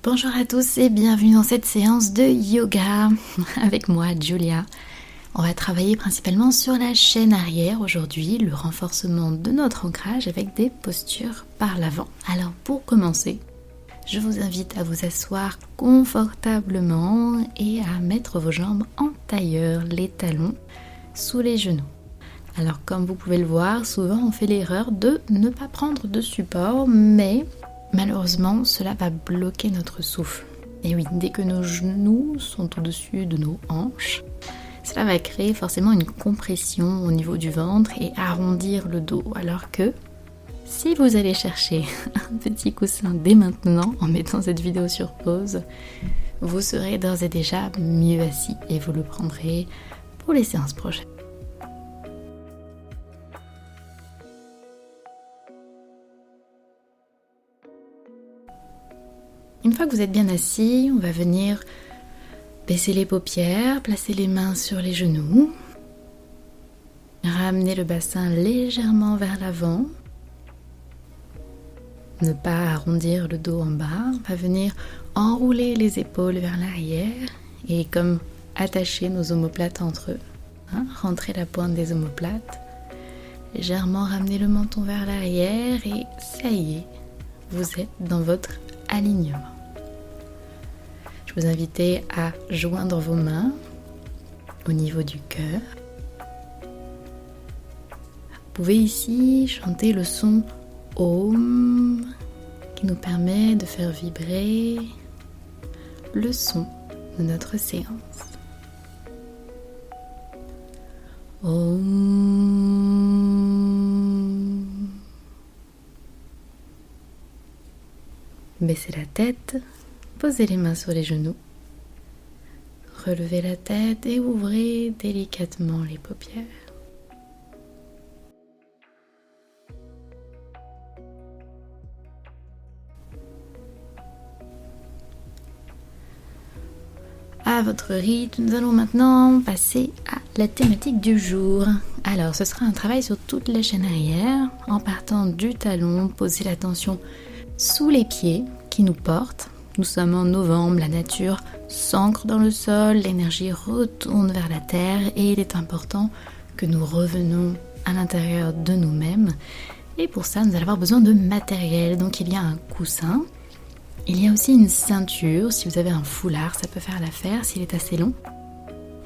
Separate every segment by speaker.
Speaker 1: Bonjour à tous et bienvenue dans cette séance de yoga avec moi, Julia. On va travailler principalement sur la chaîne arrière aujourd'hui, le renforcement de notre ancrage avec des postures par l'avant. Alors pour commencer, je vous invite à vous asseoir confortablement et à mettre vos jambes en tailleur, les talons sous les genoux. Alors comme vous pouvez le voir, souvent on fait l'erreur de ne pas prendre de support, mais malheureusement cela va bloquer notre souffle. Et oui, dès que nos genoux sont au-dessus de nos hanches, cela va créer forcément une compression au niveau du ventre et arrondir le dos. Alors que si vous allez chercher un petit coussin dès maintenant en mettant cette vidéo sur pause, vous serez d'ores et déjà mieux assis et vous le prendrez pour les séances prochaines. Une fois que vous êtes bien assis, on va venir baisser les paupières, placer les mains sur les genoux, ramener le bassin légèrement vers l'avant, ne pas arrondir le dos en bas, on va venir enrouler les épaules vers l'arrière et comme attacher nos omoplates entre eux, rentrer la pointe des omoplates, légèrement ramener le menton vers l'arrière et ça y est, vous êtes dans votre alignement. Je vous invite à joindre vos mains au niveau du cœur. Vous pouvez ici chanter le son Om qui nous permet de faire vibrer le son de notre séance. Om. Baissez la tête. Posez les mains sur les genoux, relevez la tête et ouvrez délicatement les paupières. À votre rythme, nous allons maintenant passer à la thématique du jour. Alors, ce sera un travail sur toute la chaîne arrière, en partant du talon, posez l'attention sous les pieds qui nous portent. Nous sommes en novembre, la nature s'ancre dans le sol, l'énergie retourne vers la terre et il est important que nous revenons à l'intérieur de nous-mêmes. Et pour ça, nous allons avoir besoin de matériel. Donc il y a un coussin, il y a aussi une ceinture. Si vous avez un foulard, ça peut faire l'affaire s'il est assez long.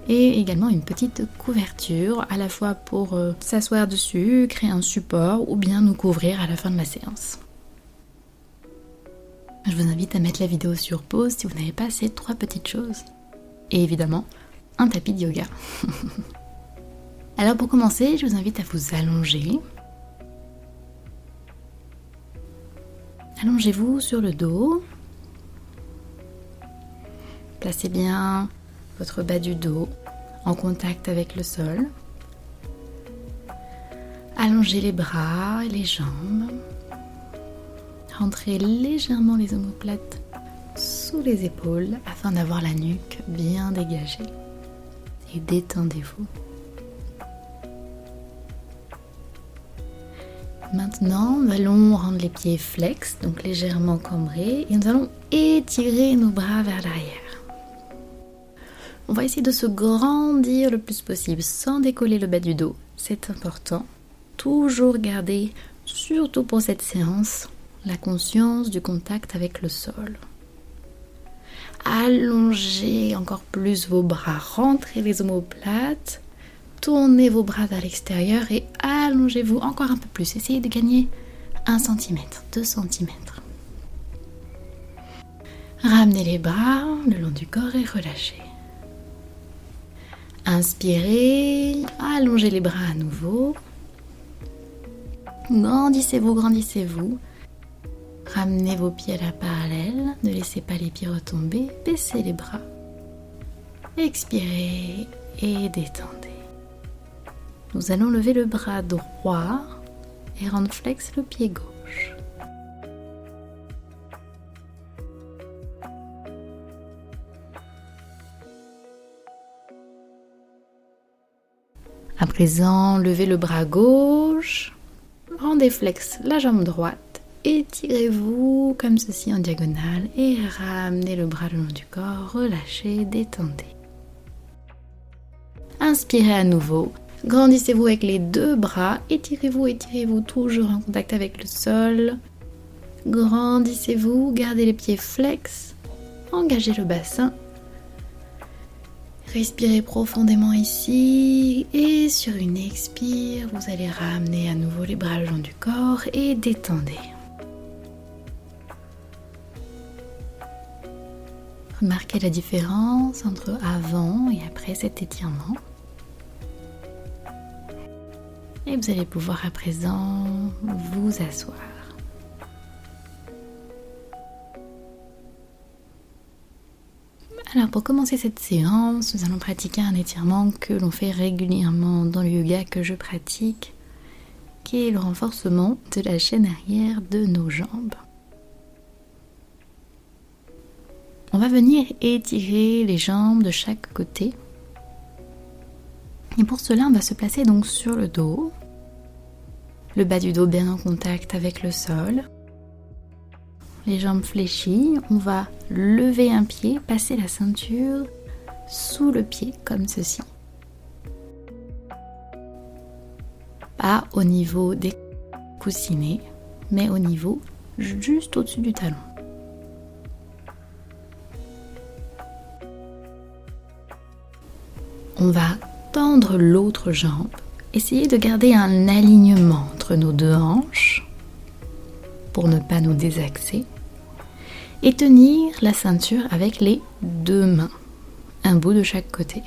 Speaker 1: Et également une petite couverture, à la fois pour s'asseoir dessus, créer un support ou bien nous couvrir à la fin de la séance. Je vous invite à mettre la vidéo sur pause si vous n'avez pas ces 3 petites choses. Et évidemment, un tapis de yoga. Alors pour commencer, je vous invite à vous allonger. Allongez-vous sur le dos. Placez bien votre bas du dos en contact avec le sol. Allongez les bras et les jambes. Rentrez légèrement les omoplates sous les épaules afin d'avoir la nuque bien dégagée. Et détendez-vous. Maintenant, nous allons rendre les pieds flex, donc légèrement cambrés, et nous allons étirer nos bras vers l'arrière. On va essayer de se grandir le plus possible sans décoller le bas du dos. C'est important. Toujours garder, surtout pour cette séance, la conscience du contact avec le sol. Allongez encore plus vos bras, rentrez les omoplates, tournez vos bras vers l'extérieur et allongez-vous encore un peu plus. Essayez de gagner 1 cm, 2 cm. Ramenez les bras le long du corps et relâchez. Inspirez, allongez les bras à nouveau. Grandissez-vous, grandissez-vous. Ramenez vos pieds à la parallèle, ne laissez pas les pieds retomber, baissez les bras. Expirez et détendez. Nous allons lever le bras droit et rendre flex le pied gauche. À présent, levez le bras gauche, rendez flex la jambe droite étirez-vous comme ceci en diagonale et ramenez le bras le long du corps, relâchez, détendez. Inspirez à nouveau, grandissez-vous avec les deux bras, étirez-vous toujours en contact avec le sol. Grandissez-vous, gardez les pieds flex, engagez le bassin. Respirez profondément ici et sur une expire, vous allez ramener à nouveau les bras le long du corps et détendez. Remarquez la différence entre avant et après cet étirement. Et vous allez pouvoir à présent vous asseoir. Alors pour commencer cette séance, nous allons pratiquer un étirement que l'on fait régulièrement dans le yoga que je pratique, qui est le renforcement de la chaîne arrière de nos jambes. On va venir étirer les jambes de chaque côté. Et pour cela, on va se placer donc sur le dos, le bas du dos bien en contact avec le sol. Les jambes fléchies, on va lever un pied, passer la ceinture sous le pied comme ceci. Pas au niveau des coussinets, mais au niveau juste au-dessus du talon. On va tendre l'autre jambe, essayer de garder un alignement entre nos deux hanches pour ne pas nous désaxer. Et tenir la ceinture avec les deux mains, un bout de chaque côté.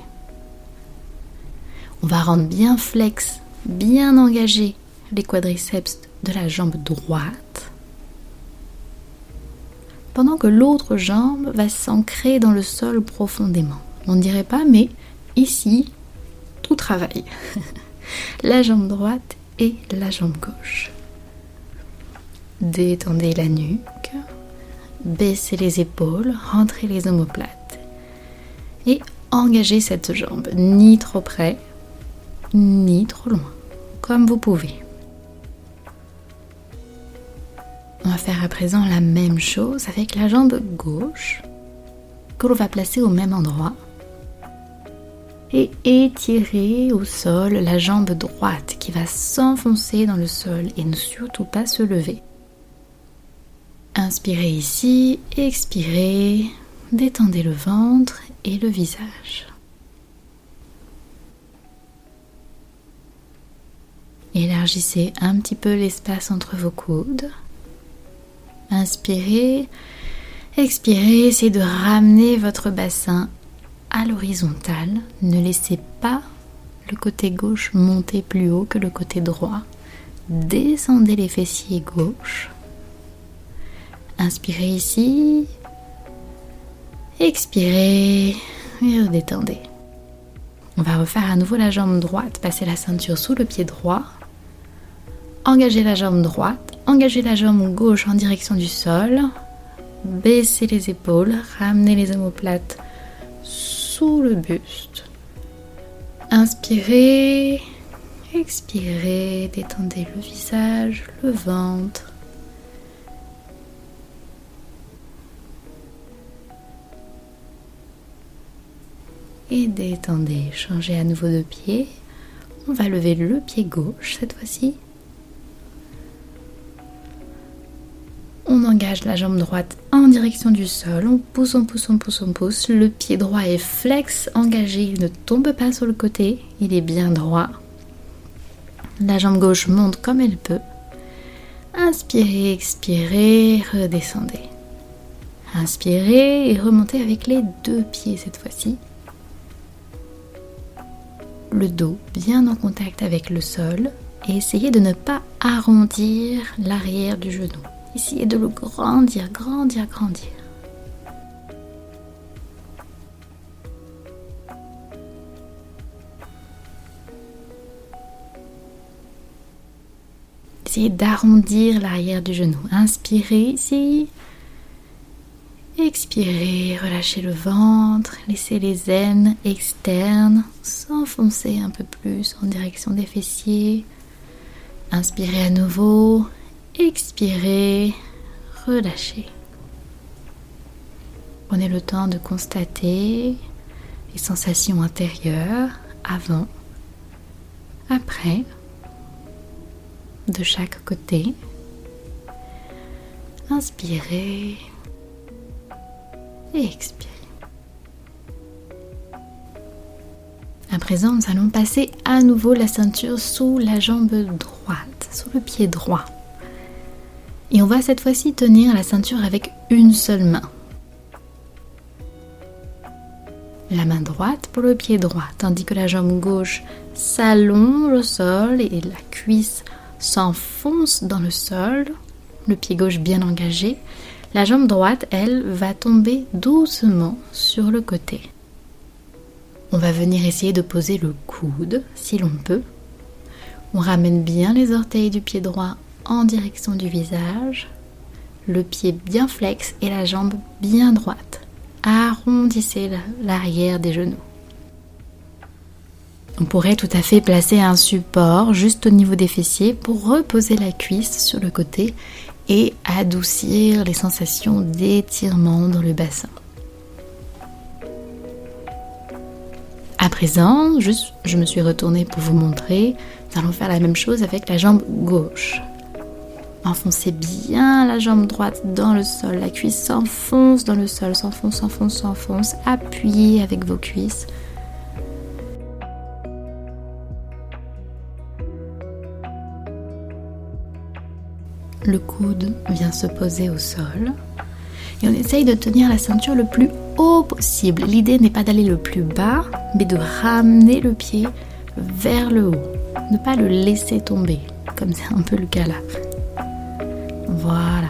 Speaker 1: On va rendre bien flex, bien engagé les quadriceps de la jambe droite, pendant que l'autre jambe va s'ancrer dans le sol profondément. On ne dirait pas, mais ici, tout travaille. La jambe droite et la jambe gauche. Détendez la nuque. Baissez les épaules, rentrez les omoplates et engagez cette jambe, ni trop près, ni trop loin, comme vous pouvez. On va faire à présent la même chose avec la jambe gauche que l'on va placer au même endroit et étirer au sol la jambe droite qui va s'enfoncer dans le sol et ne surtout pas se lever. Inspirez ici, expirez, détendez le ventre et le visage. Élargissez un petit peu l'espace entre vos coudes. Inspirez, expirez, essayez de ramener votre bassin à l'horizontale. Ne laissez pas le côté gauche monter plus haut que le côté droit. Descendez les fessiers gauche. Inspirez ici, expirez et redétendez. On va refaire à nouveau la jambe droite, passer la ceinture sous le pied droit, engagez la jambe droite, engagez la jambe gauche en direction du sol, baissez les épaules, ramenez les omoplates sous le buste. Inspirez, expirez, détendez le visage, le ventre. Et détendez, changez à nouveau de pied. On va lever le pied gauche cette fois-ci. On engage la jambe droite en direction du sol. On pousse, on pousse, on pousse, on pousse. Le pied droit est flex, engagé. Il ne tombe pas sur le côté. Il est bien droit. La jambe gauche monte comme elle peut. Inspirez, expirez, redescendez. Inspirez et remontez avec les deux pieds cette fois-ci. Le dos bien en contact avec le sol et essayez de ne pas arrondir l'arrière du genou. Essayez de le grandir, grandir, grandir. Essayez d'arrondir l'arrière du genou. Inspirez ici. Expirez, relâchez le ventre, laissez les aines externes s'enfoncer un peu plus en direction des fessiers. Inspirez à nouveau, expirez, relâchez. Prenez le temps de constater les sensations intérieures avant, après, de chaque côté. Inspirez et expirez. À présent, nous allons passer à nouveau la ceinture sous la jambe droite, sous le pied droit. Et on va cette fois-ci tenir la ceinture avec une seule main. La main droite pour le pied droit, tandis que la jambe gauche s'allonge au sol et la cuisse s'enfonce dans le sol, le pied gauche bien engagé. La jambe droite, elle, va tomber doucement sur le côté. On va venir essayer de poser le coude, si l'on peut. On ramène bien les orteils du pied droit en direction du visage, le pied bien flex et la jambe bien droite. Arrondissez l'arrière des genoux. On pourrait tout à fait placer un support juste au niveau des fessiers pour reposer la cuisse sur le côté et adoucir les sensations d'étirement dans le bassin. À présent, je me suis retournée pour vous montrer. Nous allons faire la même chose avec la jambe gauche. Enfoncez bien la jambe droite dans le sol. La cuisse s'enfonce dans le sol, s'enfonce, s'enfonce, s'enfonce. Appuyez avec vos cuisses. Le coude vient se poser au sol. Et on essaye de tenir la ceinture le plus haut possible. L'idée n'est pas d'aller le plus bas, mais de ramener le pied vers le haut. Ne pas le laisser tomber, comme c'est un peu le cas là. Voilà.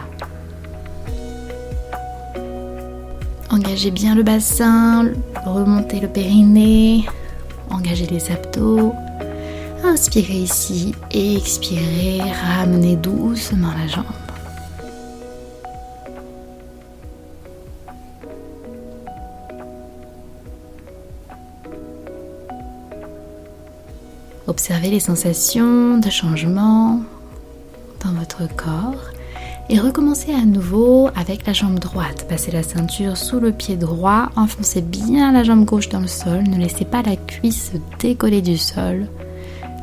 Speaker 1: Engagez bien le bassin, remontez le périnée, engagez les abdos. Inspirez ici et expirez, ramenez doucement la jambe. Observez les sensations de changement dans votre corps et recommencez à nouveau avec la jambe droite. Passez la ceinture sous le pied droit, enfoncez bien la jambe gauche dans le sol, ne laissez pas la cuisse se décoller du sol,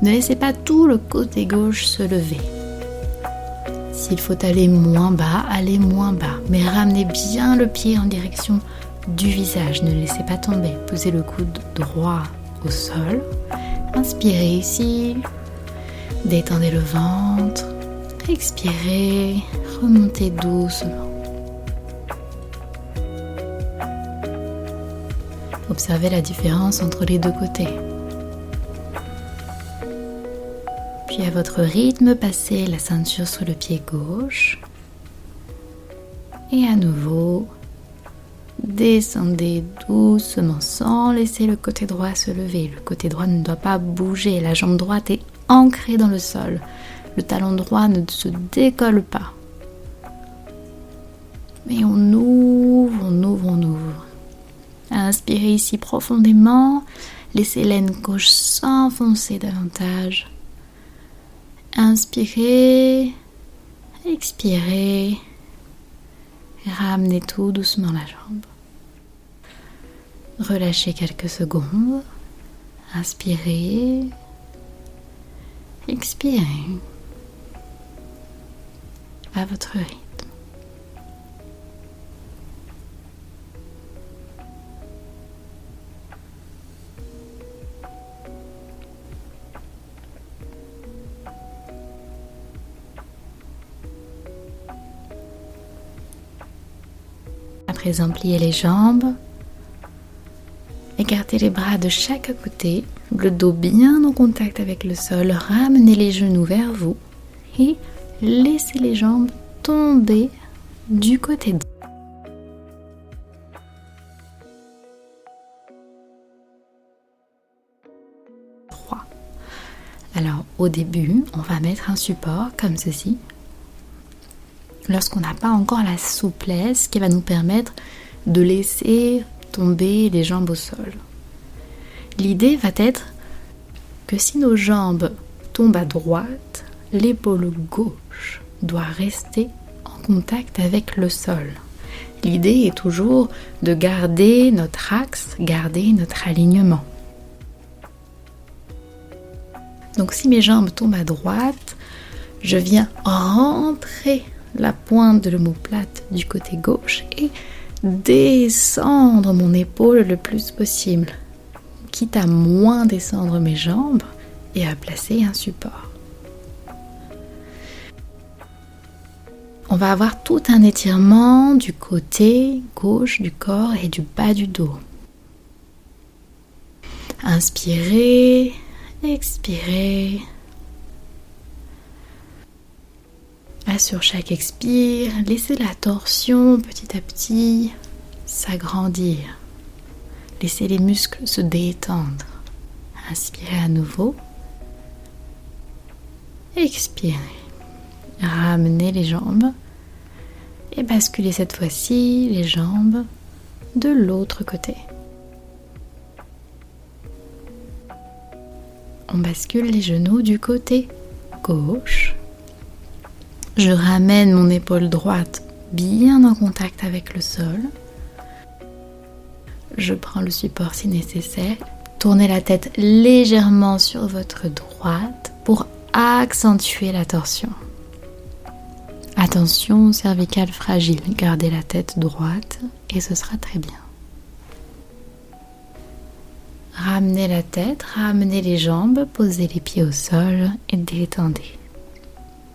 Speaker 1: ne laissez pas tout le côté gauche se lever. S'il faut aller moins bas, allez moins bas, mais ramenez bien le pied en direction du visage, ne laissez pas tomber. Posez le coude droit au sol. Inspirez ici, détendez le ventre, expirez, remontez doucement. Observez la différence entre les deux côtés. Puis à votre rythme, passez la ceinture sous le pied gauche et à nouveau, descendez doucement sans laisser le côté droit se lever. Le côté droit ne doit pas bouger. La jambe droite est ancrée dans le sol. Le talon droit ne se décolle pas. Mais on ouvre, on ouvre, on ouvre. Inspirez ici profondément. Laissez l'aine gauche s'enfoncer davantage. Inspirez, expirez. Ramenez tout doucement la jambe. Relâchez quelques secondes. Inspirez. Expirez. À votre rythme. À présent, pliez les jambes. Écartez les bras de chaque côté, le dos bien en contact avec le sol. Ramenez les genoux vers vous et laissez les jambes tomber du côté droit. Alors, au début, on va mettre un support comme ceci. Lorsqu'on n'a pas encore la souplesse qui va nous permettre de laisser tomber les jambes au sol. L'idée va être que si nos jambes tombent à droite, l'épaule gauche doit rester en contact avec le sol. L'idée est toujours de garder notre axe, garder notre alignement. Donc si mes jambes tombent à droite, je viens rentrer la pointe de l'omoplate du côté gauche et descendre mon épaule le plus possible, quitte à moins descendre mes jambes et à placer un support. On va avoir tout un étirement du côté gauche du corps et du bas du dos. Inspirez, expirez. Sur chaque expire, laissez la torsion petit à petit s'agrandir. Laissez les muscles se détendre. Inspirez à nouveau. Expirez. Ramenez les jambes et basculez cette fois-ci les jambes de l'autre côté. On bascule les genoux du côté gauche. Je ramène mon épaule droite bien en contact avec le sol. Je prends le support si nécessaire. Tournez la tête légèrement sur votre droite pour accentuer la torsion. Attention, cervicale fragile. Gardez la tête droite et ce sera très bien. Ramenez la tête, ramenez les jambes, posez les pieds au sol et détendez.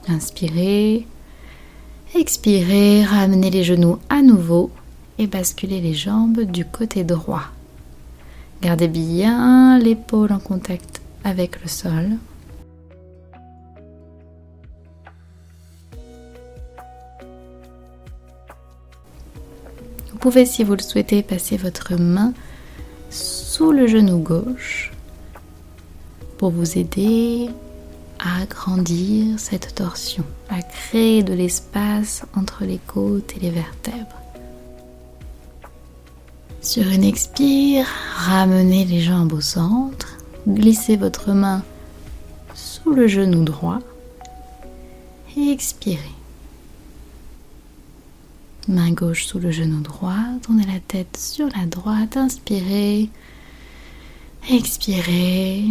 Speaker 1: Inspirez, expirez, ramenez les genoux à nouveau et basculez les jambes du côté droit. Gardez bien l'épaule en contact avec le sol. Vous pouvez, si vous le souhaitez, passer votre main sous le genou gauche pour vous aider à agrandir cette torsion, à créer de l'espace entre les côtes et les vertèbres. Sur une expire, ramenez les jambes au centre, glissez votre main sous le genou droit et expirez. Main gauche sous le genou droit, tournez la tête sur la droite, inspirez, expirez.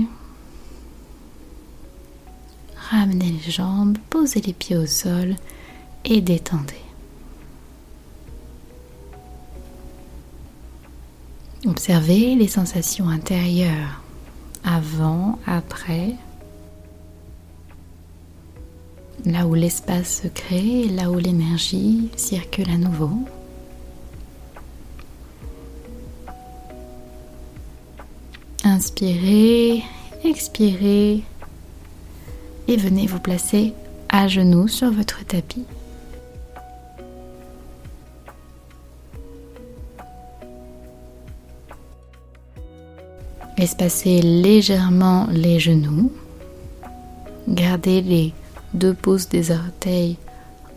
Speaker 1: Ramenez les jambes, posez les pieds au sol et détendez. Observez les sensations intérieures avant, après, là où l'espace se crée, là où l'énergie circule à nouveau. Inspirez, expirez et venez vous placer à genoux sur votre tapis. Espacez légèrement les genoux. Gardez les deux pouces des orteils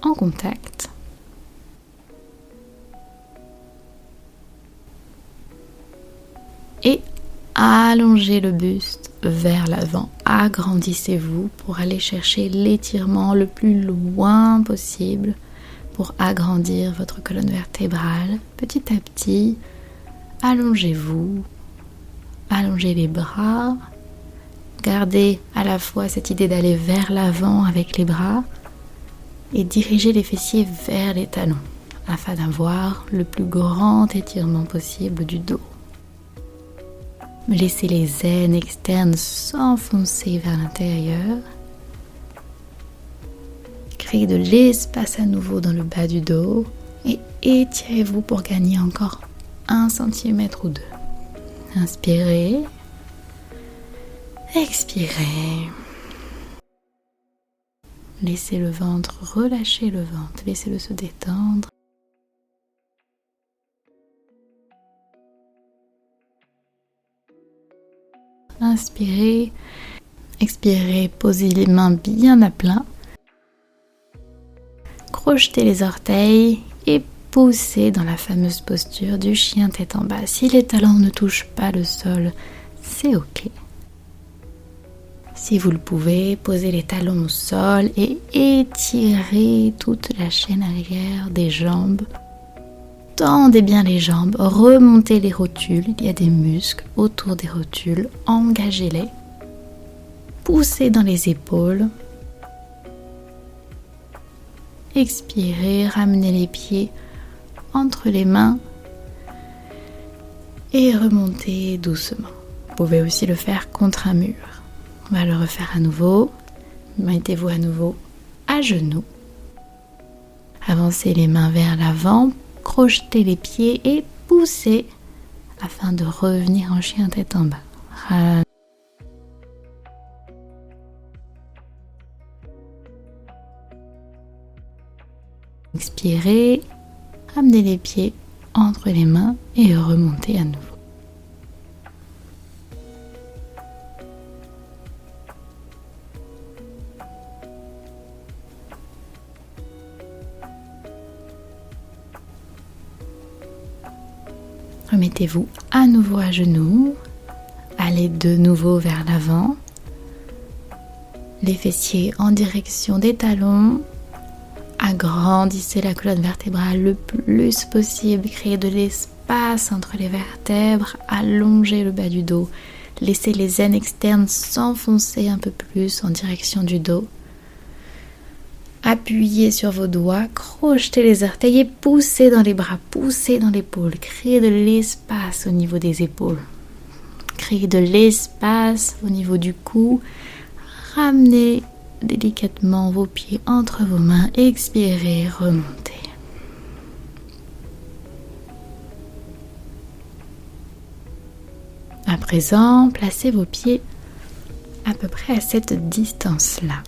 Speaker 1: en contact. Et allongez le buste vers l'avant. Agrandissez-vous pour aller chercher l'étirement le plus loin possible pour agrandir votre colonne vertébrale. Petit à petit, allongez-vous. Allongez les bras. Gardez à la fois cette idée d'aller vers l'avant avec les bras et dirigez les fessiers vers les talons afin d'avoir le plus grand étirement possible du dos. Laissez les aines externes s'enfoncer vers l'intérieur. Créez de l'espace à nouveau dans le bas du dos et étirez-vous pour gagner encore 1 cm ou 2. Inspirez. Expirez. Laissez le ventre, relâchez le ventre, laissez-le se détendre. Inspirez, expirez, posez les mains bien à plat. Crochetez les orteils et poussez dans la fameuse posture du chien tête en bas. Si les talons ne touchent pas le sol, c'est ok. Si vous le pouvez, posez les talons au sol et étirez toute la chaîne arrière des jambes. Tendez bien les jambes, remontez les rotules, il y a des muscles autour des rotules, engagez-les. Poussez dans les épaules. Expirez, ramenez les pieds entre les mains et remontez doucement. Vous pouvez aussi le faire contre un mur. On va le refaire à nouveau. Mettez-vous à nouveau à genoux. Avancez les mains vers l'avant, crochetez les pieds et poussez afin de revenir en chien tête en bas. Expirez, ramenez les pieds entre les mains et remontez à nouveau. Remettez-vous à nouveau à genoux, allez de nouveau vers l'avant, les fessiers en direction des talons, agrandissez la colonne vertébrale le plus possible, créez de l'espace entre les vertèbres, allongez le bas du dos, laissez les aines externes s'enfoncer un peu plus en direction du dos. Appuyez sur vos doigts, crochetez les orteils et poussez dans les bras, poussez dans l'épaule. Créez de l'espace au niveau des épaules. Créez de l'espace au niveau du cou. Ramenez délicatement vos pieds entre vos mains. Expirez, remontez. À présent, placez vos pieds à peu près à cette distance-là.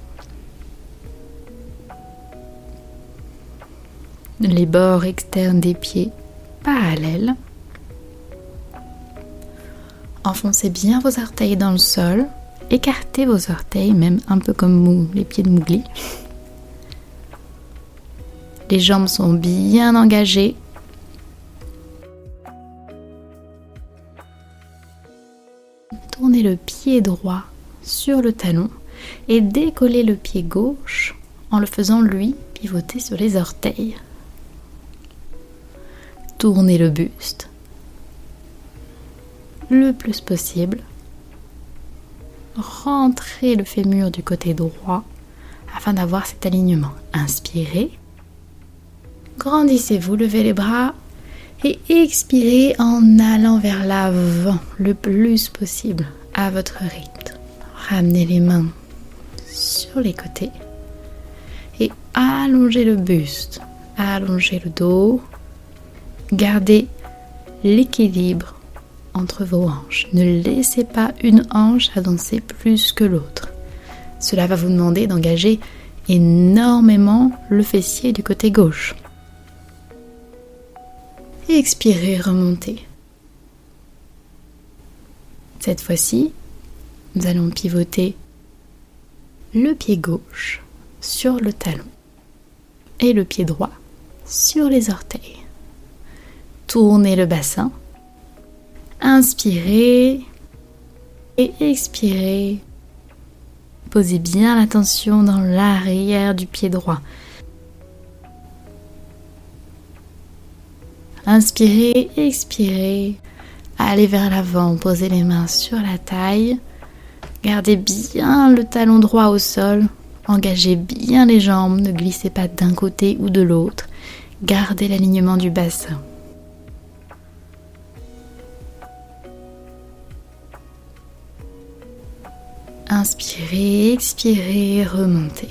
Speaker 1: Les bords externes des pieds parallèles. Enfoncez bien vos orteils dans le sol. Écartez vos orteils, même un peu comme les pieds de Mowgli. Les jambes sont bien engagées. Tournez le pied droit sur le talon et décollez le pied gauche en le faisant lui pivoter sur les orteils. Tournez le buste le plus possible. Rentrez le fémur du côté droit afin d'avoir cet alignement. Inspirez. Grandissez-vous, levez les bras et expirez en allant vers l'avant le plus possible à votre rythme. Ramenez les mains sur les côtés et allongez le buste, allongez le dos. Gardez l'équilibre entre vos hanches. Ne laissez pas une hanche avancer plus que l'autre. Cela va vous demander d'engager énormément le fessier du côté gauche. Et expirez, remontez. Cette fois-ci, nous allons pivoter le pied gauche sur le talon et le pied droit sur les orteils. Tournez le bassin, inspirez et expirez. Posez bien l'attention dans l'arrière du pied droit. Inspirez, expirez, allez vers l'avant, posez les mains sur la taille. Gardez bien le talon droit au sol, engagez bien les jambes, ne glissez pas d'un côté ou de l'autre. Gardez l'alignement du bassin. Inspirez, expirez, remontez.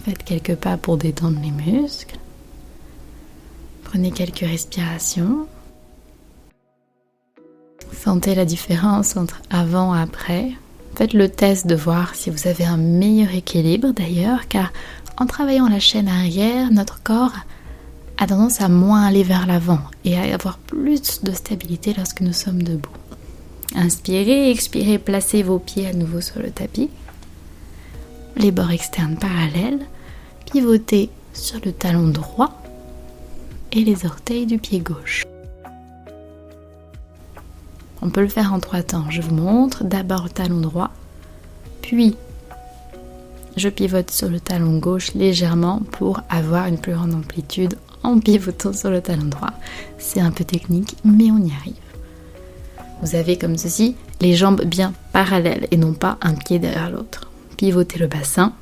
Speaker 1: Faites quelques pas pour détendre les muscles. Prenez quelques respirations. Sentez la différence entre avant et après. Faites le test de voir si vous avez un meilleur équilibre d'ailleurs, car en travaillant la chaîne arrière, notre corps a tendance à moins aller vers l'avant et à avoir plus de stabilité lorsque nous sommes debout. Inspirez, expirez, placez vos pieds à nouveau sur le tapis. Les bords externes parallèles, pivotez sur le talon droit et les orteils du pied gauche. On peut le faire en 3 temps. Je vous montre. D'abord le talon droit, puis je pivote sur le talon gauche légèrement pour avoir une plus grande amplitude en pivotant sur le talon droit. C'est un peu technique, mais on y arrive. Vous avez comme ceci les jambes bien parallèles et non pas un pied derrière l'autre. Pivotez le bassin.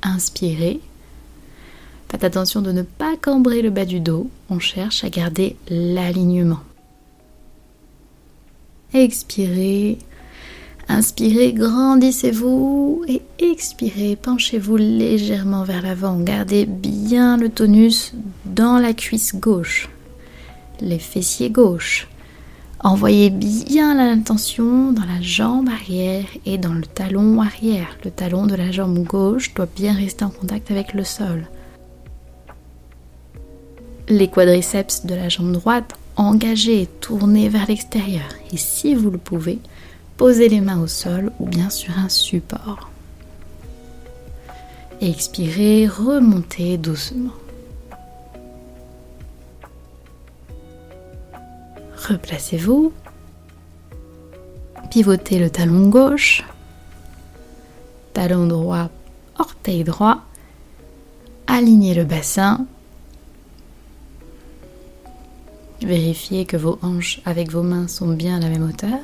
Speaker 1: Inspirez. Faites attention de ne pas cambrer le bas du dos. On cherche à garder l'alignement. Expirez. Inspirez, grandissez-vous et expirez, penchez-vous légèrement vers l'avant. Gardez bien le tonus dans la cuisse gauche, les fessiers gauche. Envoyez bien l'intention dans la jambe arrière et dans le talon arrière. Le talon de la jambe gauche doit bien rester en contact avec le sol. Les quadriceps de la jambe droite engagés, tournés vers l'extérieur. Et si vous le pouvez, posez les mains au sol ou bien sur un support. Expirez, remontez doucement. Replacez-vous. Pivotez le talon gauche. Talon droit, orteil droit. Alignez le bassin. Vérifiez que vos hanches avec vos mains sont bien à la même hauteur.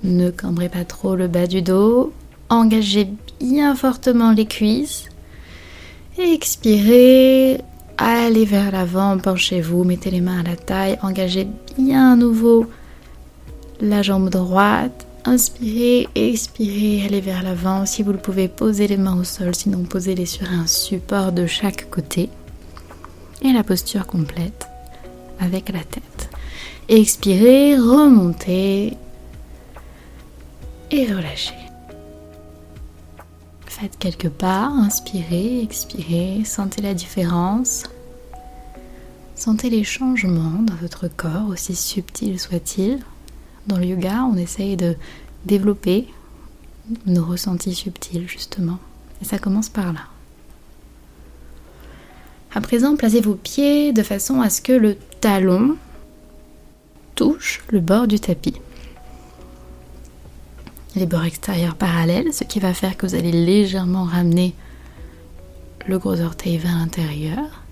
Speaker 1: Ne cambrez pas trop le bas du dos. Engagez bien fortement les cuisses. Expirez. Allez vers l'avant, penchez-vous, mettez les mains à la taille. Engagez bien à nouveau la jambe droite. Inspirez, expirez, allez vers l'avant. Si vous le pouvez, posez les mains au sol, sinon posez-les sur un support de chaque côté. Et la posture complète avec la tête. Expirez, remontez et relâchez. Faites quelques pas, inspirez, expirez, sentez la différence. Sentez les changements dans votre corps, aussi subtils soient-ils. Dans le yoga, on essaye de développer nos ressentis subtils, justement. Et ça commence par là. À présent, placez vos pieds de façon à ce que le talon touche le bord du tapis. Les bords extérieurs parallèles, ce qui va faire que vous allez légèrement ramener le gros orteil vers l'intérieur.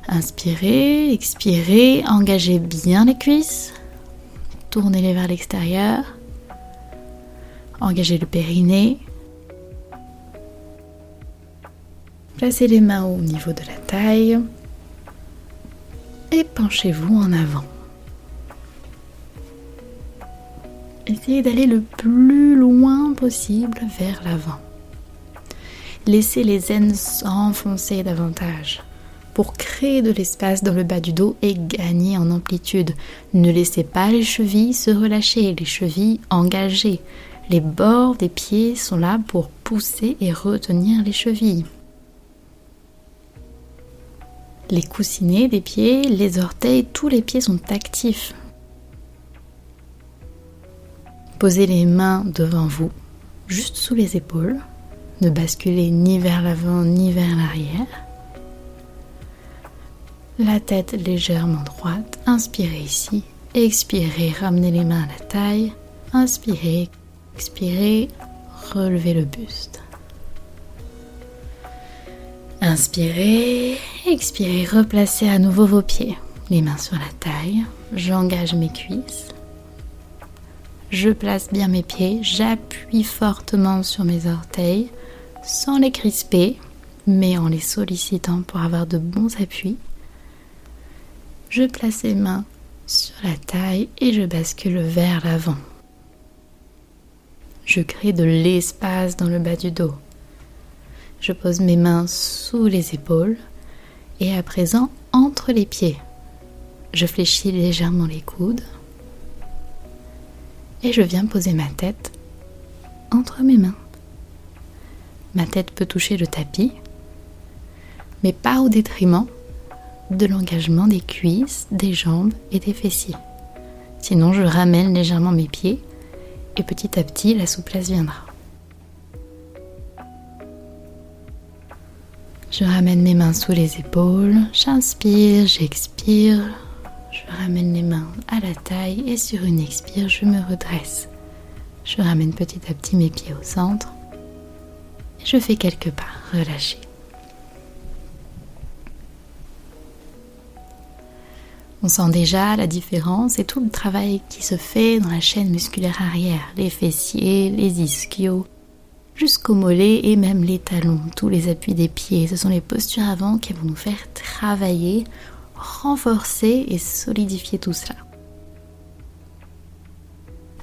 Speaker 1: Inspirez, expirez, engagez bien les cuisses, tournez-les vers l'extérieur, engagez le périnée, placez les mains au niveau de la taille et penchez-vous en avant. Essayez d'aller le plus loin possible vers l'avant. Laissez les aines s'enfoncer davantage pour créer de l'espace dans le bas du dos et gagner en amplitude. Ne laissez pas les chevilles se relâcher, les chevilles engagées. Les bords des pieds sont là pour pousser et retenir les chevilles. Les coussinets des pieds, les orteils, tous les pieds sont actifs. Posez les mains devant vous, juste sous les épaules. Ne basculez ni vers l'avant ni vers l'arrière. La tête légèrement droite. Inspirez ici. Expirez, ramenez les mains à la taille. Inspirez, expirez, relevez le buste. Inspirez, expirez, replacez à nouveau vos pieds. Les mains sur la taille. J'engage mes cuisses. Je place bien mes pieds, j'appuie fortement sur mes orteils, sans les crisper, mais en les sollicitant pour avoir de bons appuis. Je place les mains sur la taille et je bascule vers l'avant. Je crée de l'espace dans le bas du dos. Je pose mes mains sous les épaules et à présent entre les pieds. Je fléchis légèrement les coudes. Et je viens poser ma tête entre mes mains. Ma tête peut toucher le tapis, mais pas au détriment de l'engagement des cuisses, des jambes et des fessiers. Sinon, je ramène légèrement mes pieds et petit à petit, la souplesse viendra. Je ramène mes mains sous les épaules, j'inspire, j'expire, je ramène les mains à la taille et sur une expire, je me redresse. Je ramène petit à petit mes pieds au centre et je fais quelques pas relâchés. On sent déjà la différence et tout le travail qui se fait dans la chaîne musculaire arrière, les fessiers, les ischios, jusqu'aux mollets et même les talons, tous les appuis des pieds. Ce sont les postures avant qui vont nous faire travailler, renforcer et solidifier tout cela.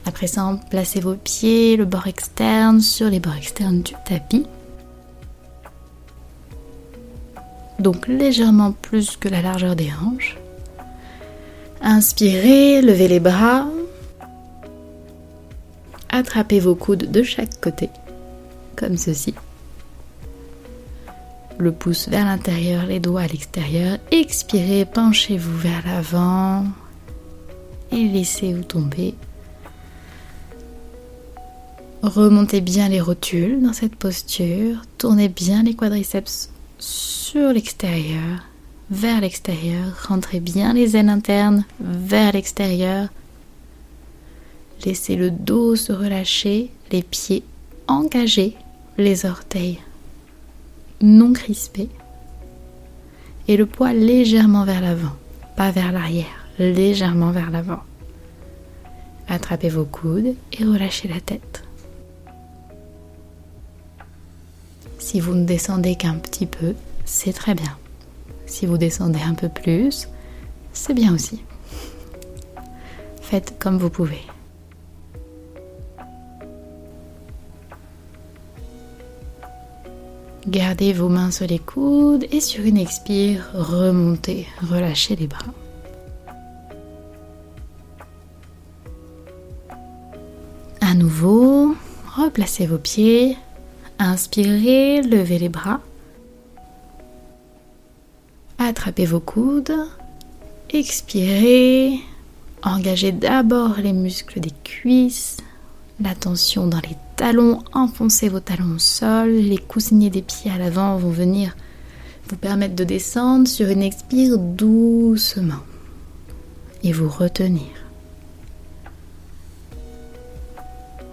Speaker 1: À présent, placez vos pieds, le bord externe sur les bords externes du tapis. Donc légèrement plus que la largeur des hanches. Inspirez, levez les bras. Attrapez vos coudes de chaque côté, comme ceci. Le pouce vers l'intérieur, les doigts à l'extérieur. Expirez, penchez-vous vers l'avant et laissez-vous tomber. Remontez bien les rotules dans cette posture. Tournez bien les quadriceps sur l'extérieur, vers l'extérieur. Rentrez bien les aines internes vers l'extérieur. Laissez le dos se relâcher, les pieds engagés, les orteils non crispés et le poids légèrement vers l'avant, pas vers l'arrière, légèrement vers l'avant. Attrapez vos coudes et relâchez la tête. Si vous ne descendez qu'un petit peu, c'est très bien. Si vous descendez un peu plus, c'est bien aussi. Faites comme vous pouvez. Gardez vos mains sur les coudes et sur une expire, remontez, relâchez les bras. À nouveau, replacez vos pieds. Inspirez, levez les bras. Attrapez vos coudes. Expirez. Engagez d'abord les muscles des cuisses. La tension dans les talons. Enfoncez vos talons au sol. Les coussinets des pieds à l'avant vont venir vous permettre de descendre sur une expire doucement. Et vous retenir.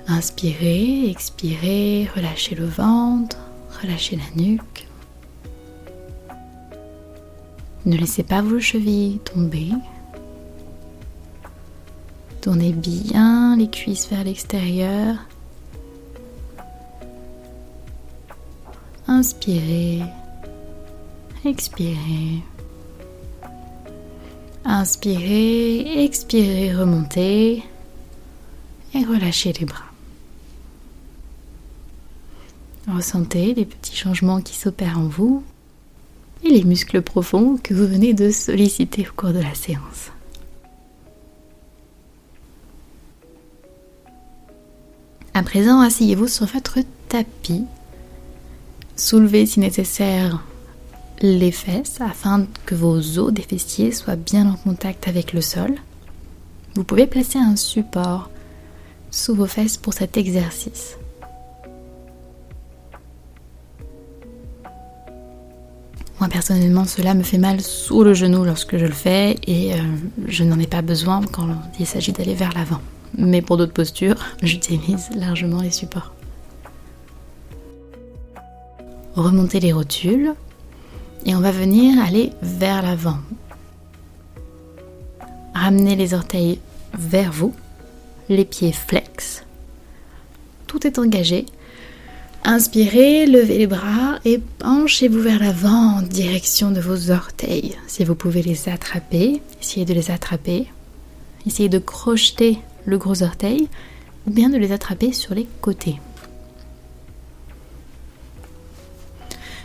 Speaker 1: Inspirez, expirez, relâchez le ventre, relâchez la nuque. Ne laissez pas vos chevilles tomber. Tournez bien les cuisses vers l'extérieur. Inspirez, expirez. Inspirez, expirez, remontez et relâchez les bras. Ressentez les petits changements qui s'opèrent en vous et les muscles profonds que vous venez de solliciter au cours de la séance. À présent, asseyez-vous sur votre tapis. Soulevez si nécessaire les fesses afin que vos os des fessiers soient bien en contact avec le sol. Vous pouvez placer un support sous vos fesses pour cet exercice. Moi personnellement, cela me fait mal sous le genou lorsque je le fais et je n'en ai pas besoin quand il s'agit d'aller vers l'avant. Mais pour d'autres postures, j'utilise largement les supports. Remontez les rotules et on va venir aller vers l'avant. Ramenez les orteils vers vous, les pieds flex. Tout est engagé. Inspirez, levez les bras et penchez-vous vers l'avant en direction de vos orteils. Si vous pouvez les attraper, essayez de les attraper. Essayez de crocheter le gros orteil ou bien de les attraper sur les côtés.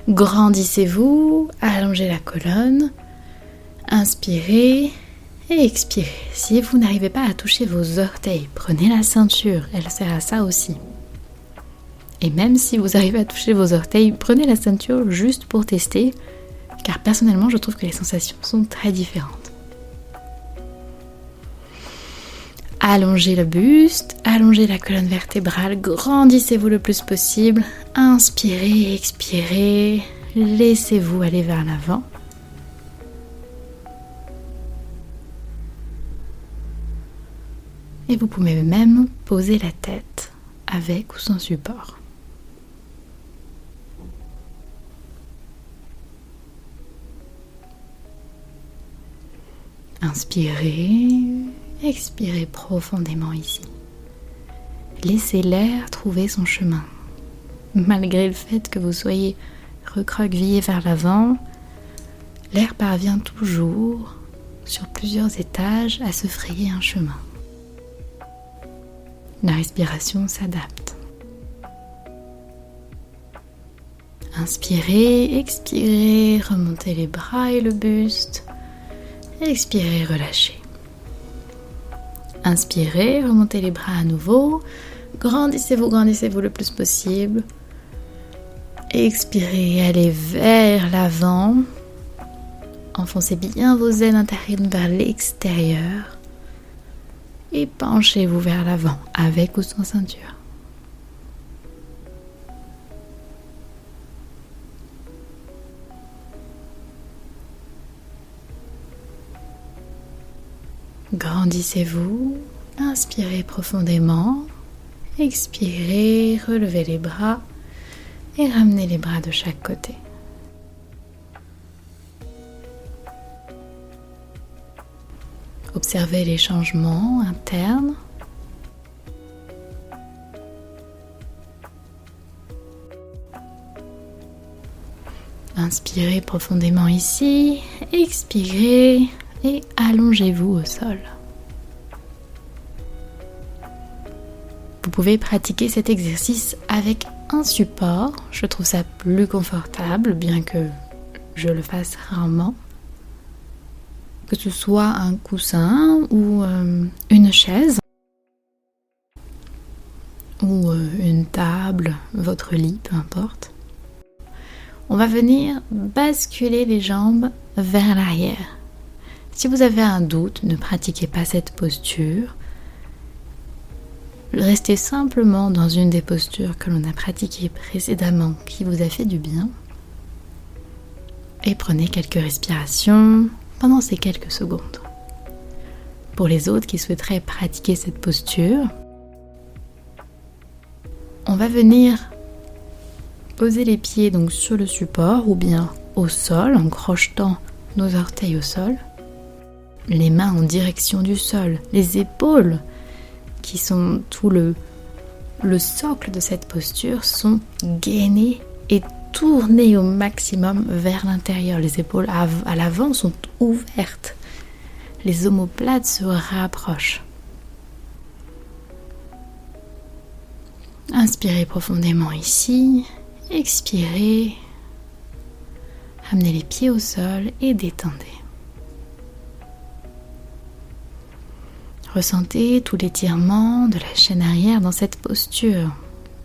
Speaker 1: Grandissez-vous, allongez la colonne. Inspirez et expirez. Si vous n'arrivez pas à toucher vos orteils, prenez la ceinture, elle sert à ça aussi. Et même si vous arrivez à toucher vos orteils, prenez la ceinture juste pour tester, car personnellement, je trouve que les sensations sont très différentes. Allongez le buste, allongez la colonne vertébrale, grandissez-vous le plus possible. Inspirez, expirez, laissez-vous aller vers l'avant. Et vous pouvez même poser la tête avec ou sans support. Inspirez, expirez profondément ici. Laissez l'air trouver son chemin. Malgré le fait que vous soyez recroquevillé vers l'avant, l'air parvient toujours, sur plusieurs étages, à se frayer un chemin. La respiration s'adapte. Inspirez, expirez, remontez les bras et le buste. Expirez, relâchez. Inspirez, remontez les bras à nouveau. Grandissez-vous le plus possible. Expirez, allez vers l'avant. Enfoncez bien vos ailes intérieures vers l'extérieur. Et penchez-vous vers l'avant, avec ou sans ceinture. Grandissez-vous, inspirez profondément, expirez, relevez les bras et ramenez les bras de chaque côté. Observez les changements internes. Inspirez profondément ici, expirez et allongez-vous au sol. Vous pouvez pratiquer cet exercice avec un support. Je trouve ça plus confortable, bien que je le fasse rarement. Que ce soit un coussin ou une chaise ou une table, votre lit, peu importe. On va venir basculer les jambes vers l'arrière. Si vous avez un doute, ne pratiquez pas cette posture. Restez simplement dans une des postures que l'on a pratiquées précédemment qui vous a fait du bien. Et prenez quelques respirations pendant ces quelques secondes. Pour les autres qui souhaiteraient pratiquer cette posture, on va venir poser les pieds donc sur le support ou bien au sol en crochetant nos orteils au sol, les mains en direction du sol, les épaules qui sont tout le socle de cette posture sont gainées et tournées au maximum vers l'intérieur. Les épaules à l'avant sont ouvertes. Les omoplates se rapprochent. Inspirez profondément ici. Expirez. Amenez les pieds au sol et détendez. Ressentez tout l'étirement de la chaîne arrière dans cette posture.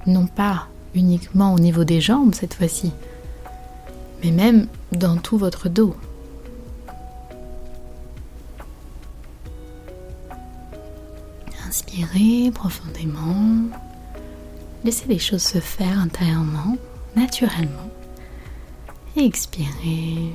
Speaker 1: Non pas uniquement au niveau des jambes cette fois-ci, mais même dans tout votre dos. Inspirez profondément. Laissez les choses se faire intérieurement, naturellement. Et expirez.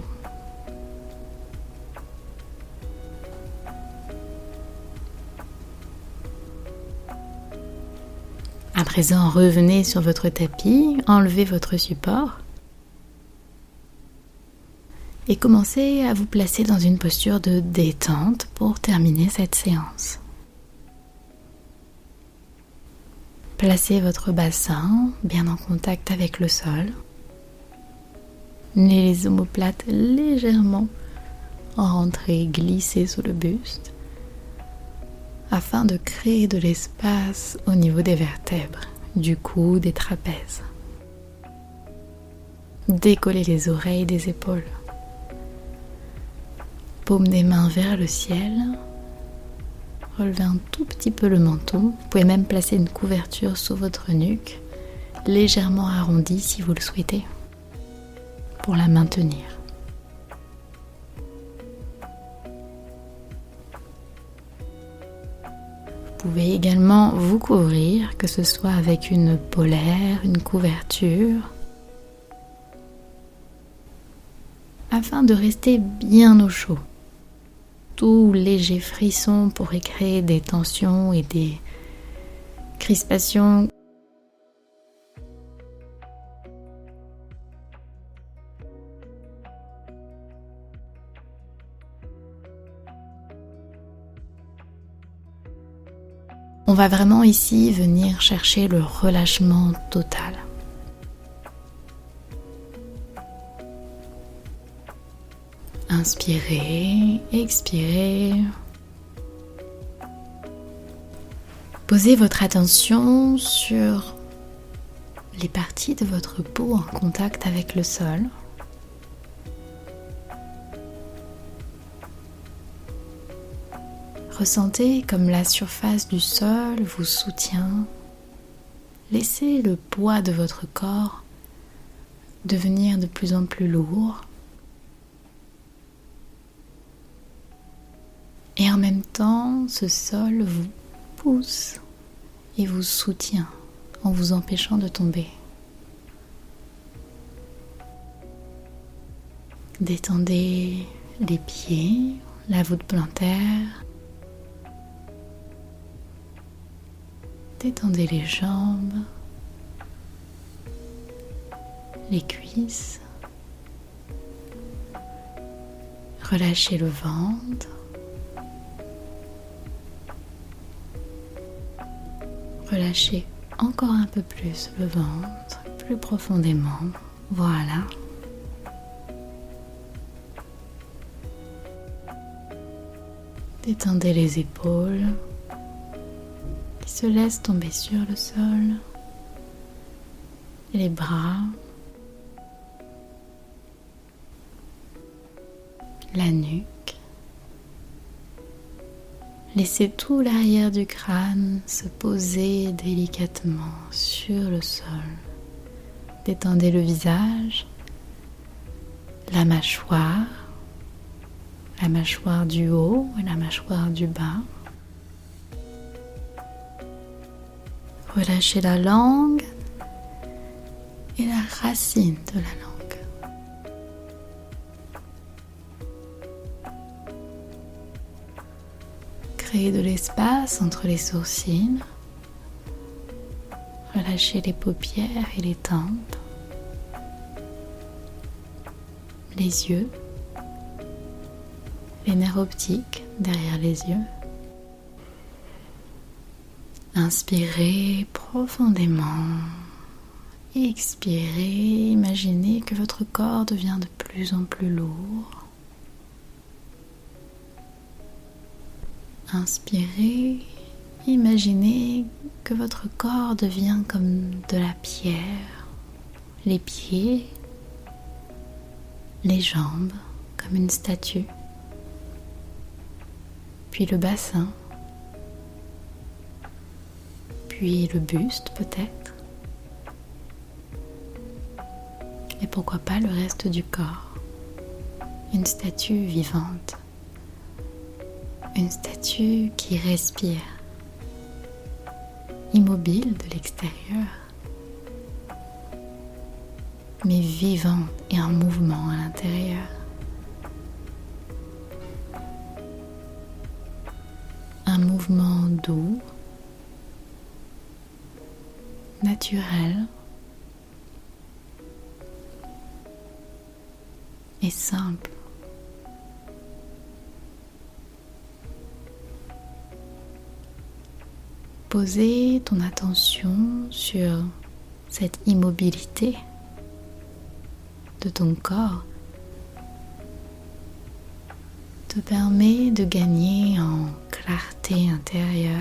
Speaker 1: À présent, revenez sur votre tapis, enlevez votre support et commencez à vous placer dans une posture de détente pour terminer cette séance. Placez votre bassin bien en contact avec le sol, les omoplates légèrement rentrées, glissées sous le buste, afin de créer de l'espace au niveau des vertèbres, du cou, des trapèzes. Décollez les oreilles des épaules. Paume des mains vers le ciel. Relevez un tout petit peu le menton. Vous pouvez même placer une couverture sous votre nuque, légèrement arrondie si vous le souhaitez, pour la maintenir. Vous pouvez également vous couvrir, que ce soit avec une polaire, une couverture, afin de rester bien au chaud. Tout léger frisson pourrait créer des tensions et des crispations. On va vraiment ici venir chercher le relâchement total. Inspirez, expirez. Posez votre attention sur les parties de votre peau en contact avec le sol. Ressentez comme la surface du sol vous soutient. Laissez le poids de votre corps devenir de plus en plus lourd. Et en même temps, ce sol vous pousse et vous soutient en vous empêchant de tomber. Détendez les pieds, la voûte plantaire. Détendez les jambes, les cuisses. Relâchez le ventre. Relâchez encore un peu plus le ventre, plus profondément. Voilà. Détendez les épaules qui se laissent tomber sur le sol. Les bras. La nuque. Laissez tout l'arrière du crâne se poser délicatement sur le sol. Détendez le visage, la mâchoire du haut et la mâchoire du bas. Relâchez la langue et la racine de la langue. Créez de l'espace entre les sourcils. Relâchez les paupières et les tempes. Les yeux. Les nerfs optiques derrière les yeux. Inspirez profondément. Expirez. Imaginez que votre corps devient de plus en plus lourd. Inspirez, imaginez que votre corps devient comme de la pierre, les pieds, les jambes comme une statue, puis le bassin, puis le buste peut-être, et pourquoi pas le reste du corps, une statue vivante. Une statue qui respire, immobile de l'extérieur, mais vivante et en mouvement à l'intérieur. Un mouvement doux, naturel et simple. Posez ton attention sur cette immobilité de ton corps te permet de gagner en clarté intérieure,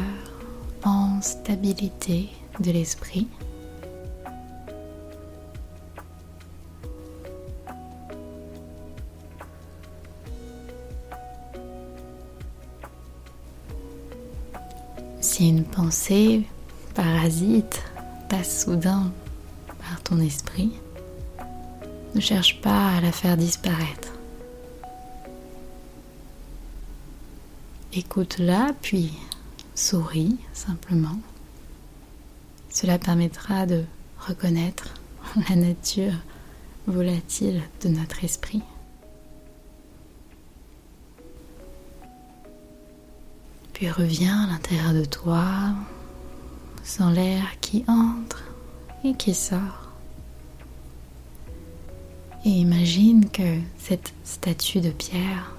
Speaker 1: en stabilité de l'esprit. Si une pensée parasite passe soudain par ton esprit, ne cherche pas à la faire disparaître. Écoute-la, puis souris simplement. Cela permettra de reconnaître la nature volatile de notre esprit. Puis reviens à l'intérieur de toi, sens l'air qui entre et qui sort. Et imagine que cette statue de pierre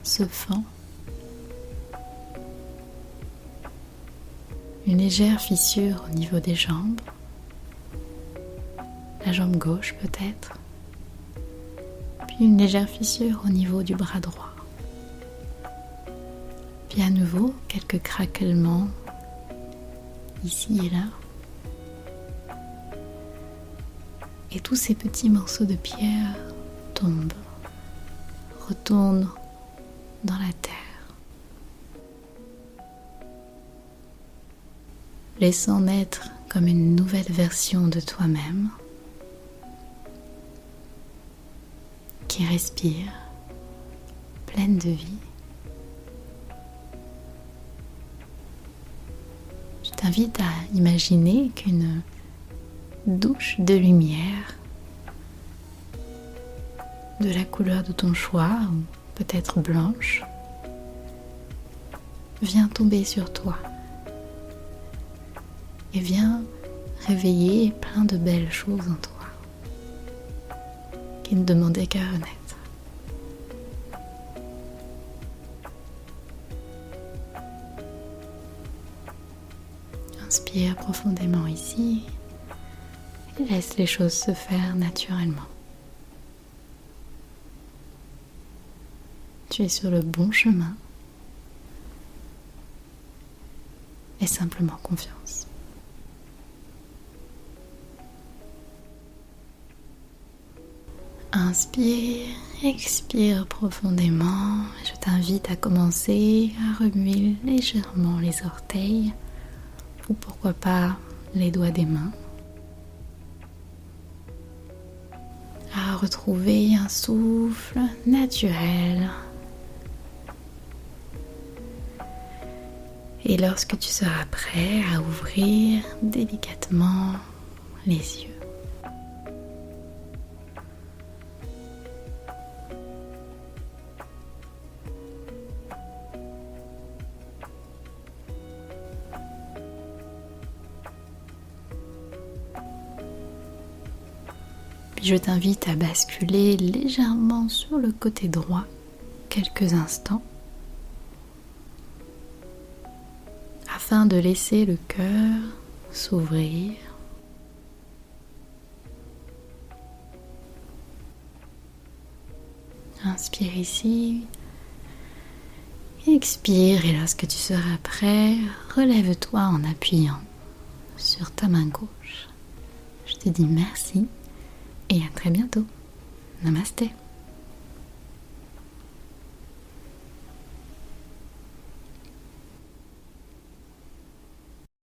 Speaker 1: se fend. Une légère fissure au niveau des jambes, la jambe gauche peut-être, puis une légère fissure au niveau du bras droit. Puis à nouveau, quelques craquements ici et là. Et tous ces petits morceaux de pierre tombent, retournent dans la terre, laissant naître comme une nouvelle version de toi-même qui respire, pleine de vie. Je t'invite à imaginer qu'une douche de lumière de la couleur de ton choix, ou peut-être blanche, vient tomber sur toi et vient réveiller plein de belles choses en toi qui ne demandaient qu'à renaître. Inspire profondément ici et laisse les choses se faire naturellement. Tu es sur le bon chemin. Aie simplement confiance. Inspire, expire profondément. Je t'invite à commencer à remuer légèrement les orteils ou pourquoi pas les doigts des mains. À retrouver un souffle naturel. Et lorsque tu seras prêt à ouvrir délicatement les yeux. Puis je t'invite à basculer légèrement sur le côté droit quelques instants afin de laisser le cœur s'ouvrir. Inspire ici, expire et lorsque tu seras prêt, relève-toi en appuyant sur ta main gauche. Je te dis merci et à très bientôt. Namasté.